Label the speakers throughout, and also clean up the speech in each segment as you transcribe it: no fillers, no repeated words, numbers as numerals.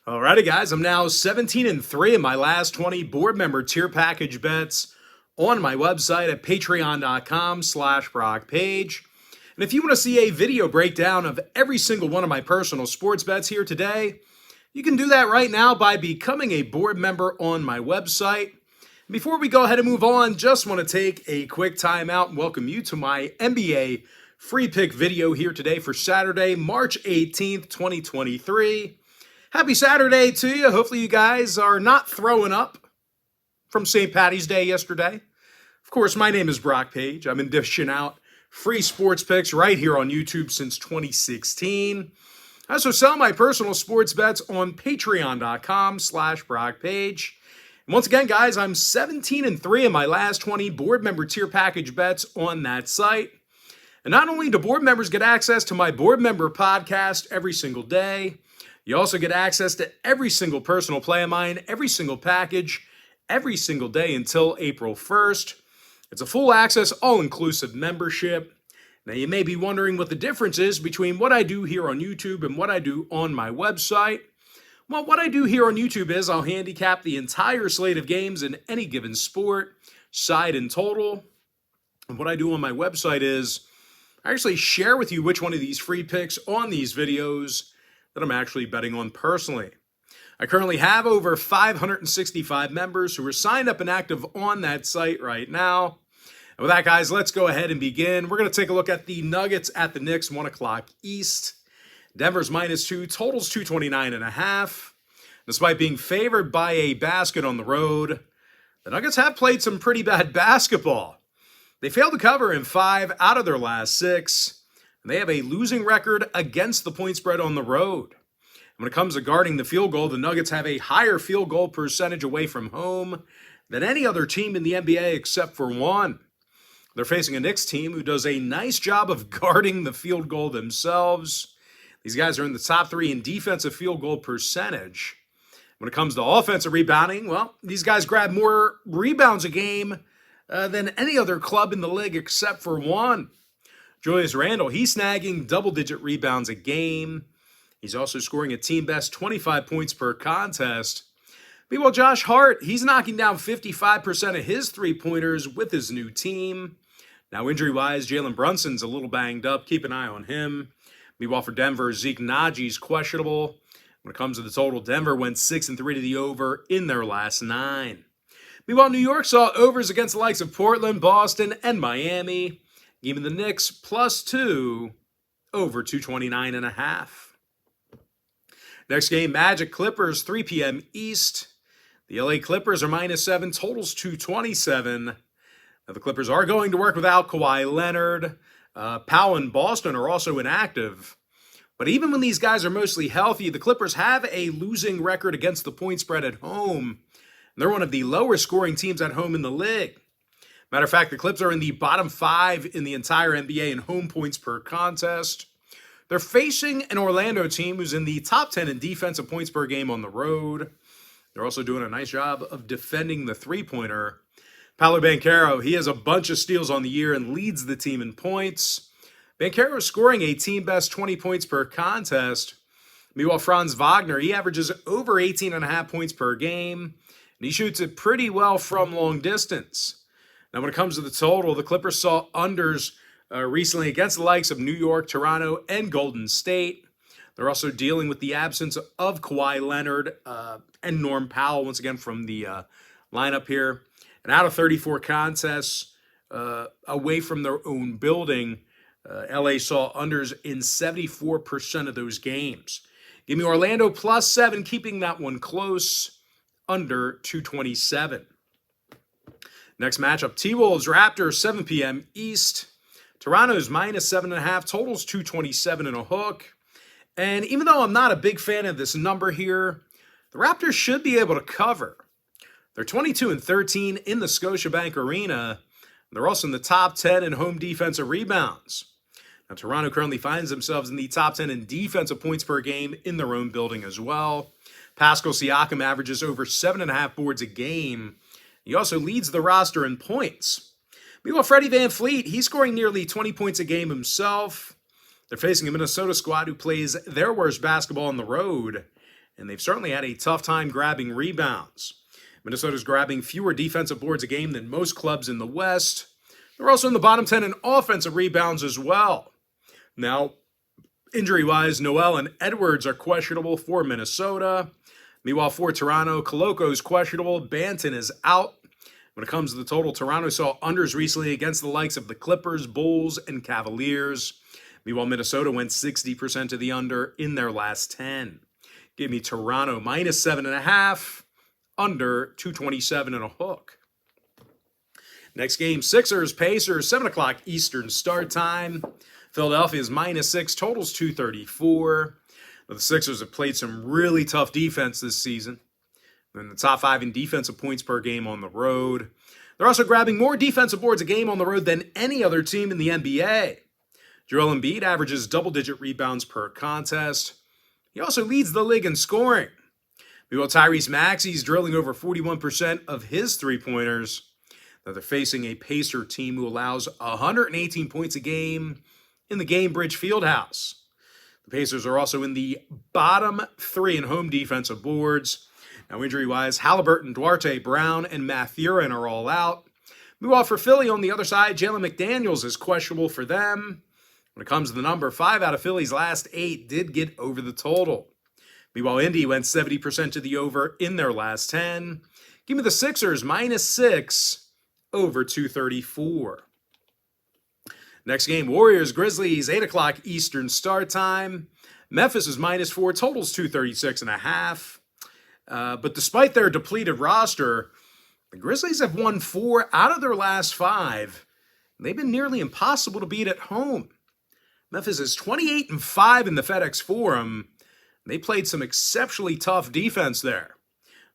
Speaker 1: Alrighty, guys, I'm now 17-3 in my last 20 board member tier package bets on my website at patreon.com/BrockPage. And if you want to see a video breakdown of every single one of my personal sports bets here today, you can do that right now by becoming a board member on my website. Before we go ahead and move on, just want to take a quick time out and welcome you to my NBA free pick video here today for Saturday, March 18th, 2023. Happy Saturday to you. Hopefully you guys are not throwing up from St. Patty's Day yesterday. Of course, my name is Brock Page. I've been dishing out free sports picks right here on YouTube since 2016. I also sell my personal sports bets on patreon.com/BrockPage. And once again, guys, I'm 17-3 in my last 20 board member tier package bets on that site. And not only do board members get access to my board member podcast every single day, you also get access to every single personal play of mine, every single package, every single day until April 1st. It's a full access, all-inclusive membership. Now, you may be wondering what the difference is between what I do here on YouTube and what I do on my website. Well, what I do here on YouTube is I'll handicap the entire slate of games in any given sport, side and total. And what I do on my website is I actually share with you which one of these free picks on these videos that I'm actually betting on personally. I currently have over 565 members who are signed up and active on that site right now. And with that, guys, let's go ahead and begin. We're going to take a look at the Nuggets at the Knicks, 1 o'clock East. Denver's -2, totals 229.5. Despite being favored by a basket on the road, the Nuggets have played some pretty bad basketball. They failed to cover in 5 out of their last 6. They have a losing record against the point spread on the road. And when it comes to guarding the field goal, the Nuggets have a higher field goal percentage away from home than any other team in the NBA except for one. They're facing a Knicks team who does a nice job of guarding the field goal themselves. These guys are in the top 3 in defensive field goal percentage. When it comes to offensive rebounding, well, these guys grab more rebounds a game than any other club in the league except for one. Julius Randle, he's snagging double-digit rebounds a game. He's also scoring a team-best 25 points per contest. Meanwhile, Josh Hart, he's knocking down 55% of his three-pointers with his new team. Now, injury-wise, Jalen Brunson's a little banged up. Keep an eye on him. Meanwhile, for Denver, Zeke Najee's questionable. When it comes to the total, Denver went 6-3 to the over in their last 9. Meanwhile, New York saw overs against the likes of Portland, Boston, and Miami. Even the Knicks +2 over 229.5. Next game, Magic Clippers, 3 p.m. East. The LA Clippers are -7, totals 227. Now, the Clippers are going to work without Kawhi Leonard. Powell and Boston are also inactive. But even when these guys are mostly healthy, the Clippers have a losing record against the point spread at home. They're one of the lower scoring teams at home in the league. Matter of fact, the Clips are in the bottom 5 in the entire NBA in home points per contest. They're facing an Orlando team who's in the top 10 in defensive points per game on the road. They're also doing a nice job of defending the three-pointer. Paolo Banchero, he has a bunch of steals on the year and leads the team in points. Banchero is scoring a team-best 20 points per contest. Meanwhile, Franz Wagner, he averages over 18.5 points per game, and he shoots it pretty well from long distance. Now, when it comes to the total, the Clippers saw unders recently against the likes of New York, Toronto, and Golden State. They're also dealing with the absence of Kawhi Leonard and Norm Powell, once again, from the lineup here. And out of 34 contests away from their own building, LA saw unders in 74% of those games. Give me Orlando +7, keeping that one close, under 227. Next matchup, T-Wolves, Raptors, 7 p.m. East. Toronto's -7.5, totals 227 and a hook. And even though I'm not a big fan of this number here, the Raptors should be able to cover. They're 22-13 in the Scotiabank Arena. They're also in the top 10 in home defensive rebounds. Now, Toronto currently finds themselves in the top 10 in defensive points per game in their own building as well. Pascal Siakam averages over 7.5 boards a game. He also leads the roster in points. Meanwhile, Freddie VanVleet, he's scoring nearly 20 points a game himself. They're facing a Minnesota squad who plays their worst basketball on the road. and they've certainly had a tough time grabbing rebounds. Minnesota's grabbing fewer defensive boards a game than most clubs in the West. They're also in the bottom 10 in offensive rebounds as well. Now, injury-wise, Noel and Edwards are questionable for Minnesota. Meanwhile, for Toronto, Koloko is questionable. Banton is out. When it comes to the total, Toronto saw unders recently against the likes of the Clippers, Bulls, and Cavaliers. Meanwhile, Minnesota went 60% to the under in their last 10. Give me Toronto minus 7.5, under 227 and a hook. Next game, Sixers, Pacers, 7 o'clock Eastern start time. Philadelphia is minus 6, totals 234. The Sixers have played some really tough defense this season. They're in the top 5 in defensive points per game on the road. They're also grabbing more defensive boards a game on the road than any other team in the NBA. Joel Embiid averages double-digit rebounds per contest. He also leads the league in scoring. Meanwhile, Tyrese Maxey's drilling over 41% of his three-pointers. Now they're facing a Pacer team who allows 118 points a game in the Gainbridge Fieldhouse. The Pacers are also in the bottom 3 in home defensive boards. Now, injury-wise, Halliburton, Duarte, Brown, and Mathurin are all out. Meanwhile, for Philly on the other side, Jalen McDaniels is questionable for them. When it comes to the number, 5 out of Philly's last 8 did get over the total. Meanwhile, Indy went 70% to the over in their last 10. Give me the Sixers minus 6, over 234. Next game, Warriors, Grizzlies, 8 o'clock Eastern start time. Memphis is minus 4, totals 236.5. But despite their depleted roster, the Grizzlies have won 4 out of their last 5. They've been nearly impossible to beat at home. Memphis is 28-5 in the FedEx Forum. They played some exceptionally tough defense there.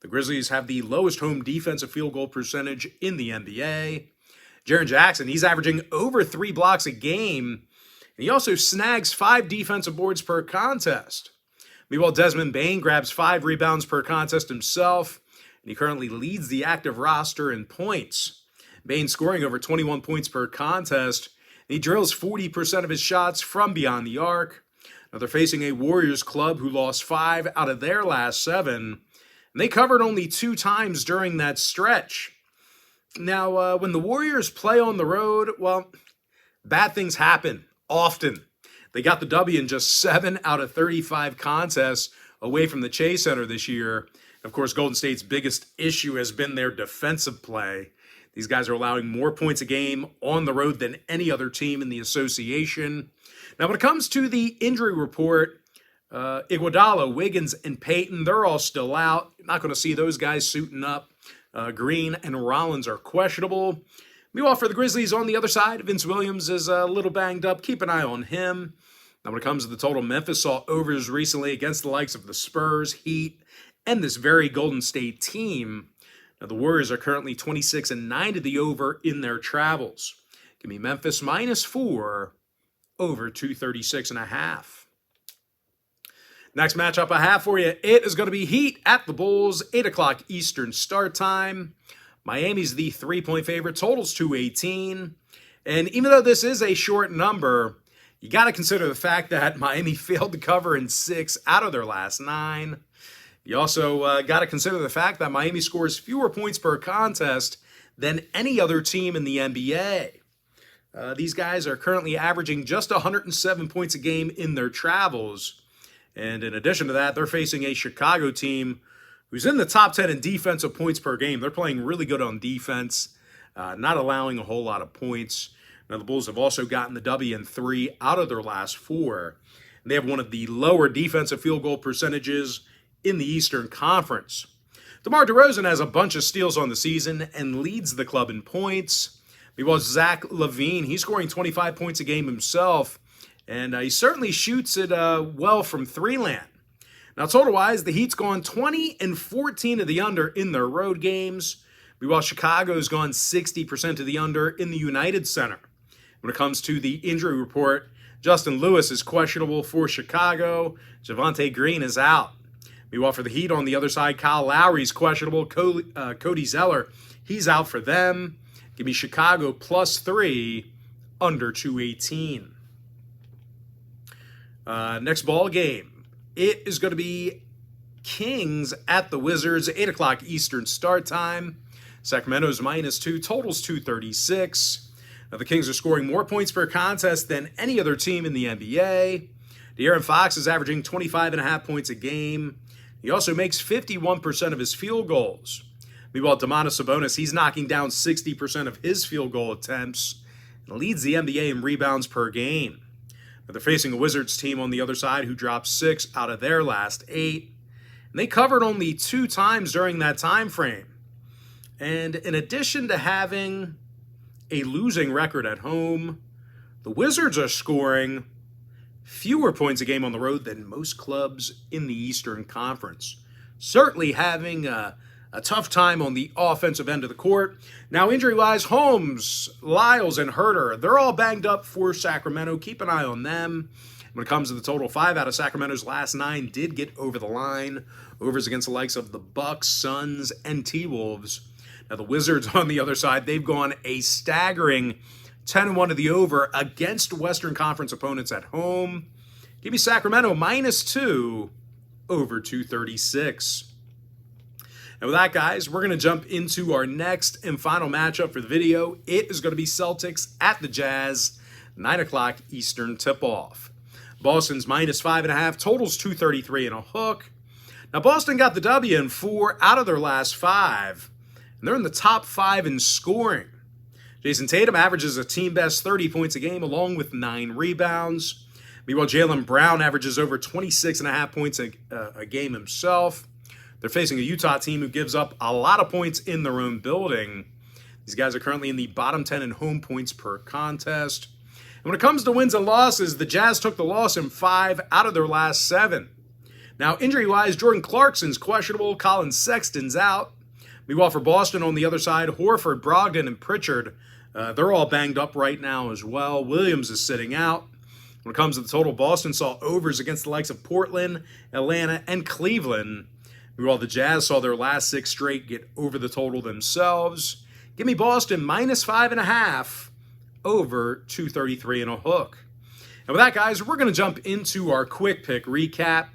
Speaker 1: The Grizzlies have the lowest home defensive field goal percentage in the NBA. Jaren Jackson, he's averaging over 3 blocks a game, and he also snags 5 defensive boards per contest. Meanwhile, Desmond Bane grabs 5 rebounds per contest himself, and he currently leads the active roster in points. Bane scoring over 21 points per contest, and he drills 40% of his shots from beyond the arc. Now they're facing a Warriors club who lost 5 out of their last 7, and they covered only 2 times during that stretch. Now, when the Warriors play on the road, well, bad things happen often. They got the W in just 7 out of 35 contests away from the Chase Center this year. Of course, Golden State's biggest issue has been their defensive play. These guys are allowing more points a game on the road than any other team in the association. Now, when it comes to the injury report, Iguodala, Wiggins, and Payton, they're all still out. You're not going to see those guys suiting up. Green and Rollins are questionable. Meanwhile, for the Grizzlies on the other side, Vince Williams is a little banged up. Keep an eye on him. Now, when it comes to the total, Memphis saw overs recently against the likes of the Spurs, Heat, and this very Golden State team. Now, the Warriors are currently 26-9 to the over in their travels. Give me Memphis minus 4, over 236.5. Next matchup I have for you, it is going to be Heat at the Bulls, 8 o'clock Eastern start time. Miami's the 3-point favorite, totals 218. And even though this is a short number, you got to consider the fact that Miami failed to cover in 6 out of their last 9. You also got to consider the fact that Miami scores fewer points per contest than any other team in the NBA. These guys are currently averaging just 107 points a game in their travels. And in addition to that, they're facing a Chicago team who's in the top 10 in defensive points per game. They're playing really good on defense, not allowing a whole lot of points. Now, the Bulls have also gotten the W in 3 out of their last 4. And they have one of the lower defensive field goal percentages in the Eastern Conference. DeMar DeRozan has a bunch of steals on the season and leads the club in points. Meanwhile, Zach LaVine, he's scoring 25 points a game himself. And he certainly shoots it well from 3-land. Now, total-wise, the Heat's gone 20-14 to the under in their road games. Meanwhile, Chicago's gone 60% to the under in the United Center. When it comes to the injury report, Justin Lewis is questionable for Chicago. Javonte Green is out. Meanwhile, for the Heat on the other side, Kyle Lowry's questionable. Cody Zeller, he's out for them. Give me Chicago plus 3, under 218. Next ball game, it is going to be Kings at the Wizards, 8 o'clock Eastern start time. Sacramento's -2, totals 236. Now, the Kings are scoring more points per contest than any other team in the NBA. De'Aaron Fox is averaging 25.5 points a game. He also makes 51% of his field goals. Meanwhile, Domantas Sabonis, he's knocking down 60% of his field goal attempts and leads the NBA in rebounds per game. Now, they're facing a Wizards team on the other side who dropped 6 out of their last 8. And they covered only 2 times during that time frame. And in addition to having a losing record at home, the Wizards are scoring fewer points a game on the road than most clubs in the Eastern Conference. Certainly having a tough time on the offensive end of the court. Now, injury-wise, Holmes, Lyles, and Herter, they're all banged up for Sacramento. Keep an eye on them. When it comes to the total, 5 out of Sacramento's last 9 did get over the line. Overs against the likes of the Bucks, Suns, and T-Wolves. Now, the Wizards on the other side, they've gone a staggering 10-1 to the over against Western Conference opponents at home. Give me Sacramento -2 over 236. And with that, guys, we're going to jump into our next and final matchup for the video. It is going to be Celtics at the Jazz, 9 o'clock Eastern tip-off. Boston's -5.5, totals 233 and a hook. Now, Boston got the W in 4 out of their last 5, and they're in the top 5 in scoring. Jason Tatum averages a team-best 30 points a game along with 9 rebounds. Meanwhile, Jaylen Brown averages over 26.5 points a game himself. They're facing a Utah team who gives up a lot of points in their own building. These guys are currently in the bottom 10 in home points per contest. And when it comes to wins and losses, the Jazz took the loss in 5 out of their last 7. Now, injury-wise, Jordan Clarkson's questionable. Colin Sexton's out. Meanwhile, for Boston on the other side, Horford, Brogdon, and Pritchard, they're all banged up right now as well. Williams is sitting out. When it comes to the total, Boston saw overs against the likes of Portland, Atlanta, and Cleveland. Meanwhile, the Jazz saw their last 6 straight get over the total themselves. Give me Boston -5.5 over 233 and a hook. And with that, guys, we're going to jump into our quick pick recap.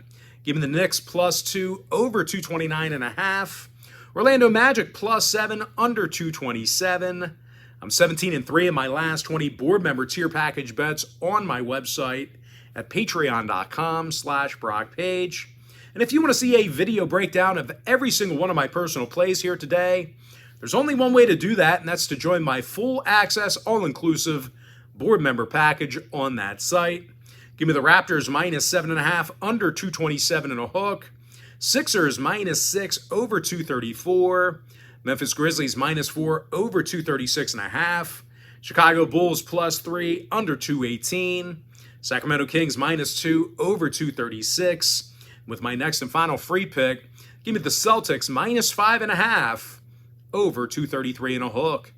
Speaker 1: Give me the Knicks +2 over 229.5. Orlando Magic +7 under 227. I'm 17-3 in my last 20 board member tier package bets on my website at patreon.com/BrockPage. And if you want to see a video breakdown of every single one of my personal plays here today, there's only one way to do that, and that's to join my full access, all-inclusive board member package on that site. Give me the Raptors -7.5 under 227 and a hook. Sixers -6 over 234. Memphis Grizzlies -4 over 236.5. Chicago Bulls +3 under 218. Sacramento Kings -2 over 236. With my next and final free pick, give me the Celtics -5.5 over 233 and a hook.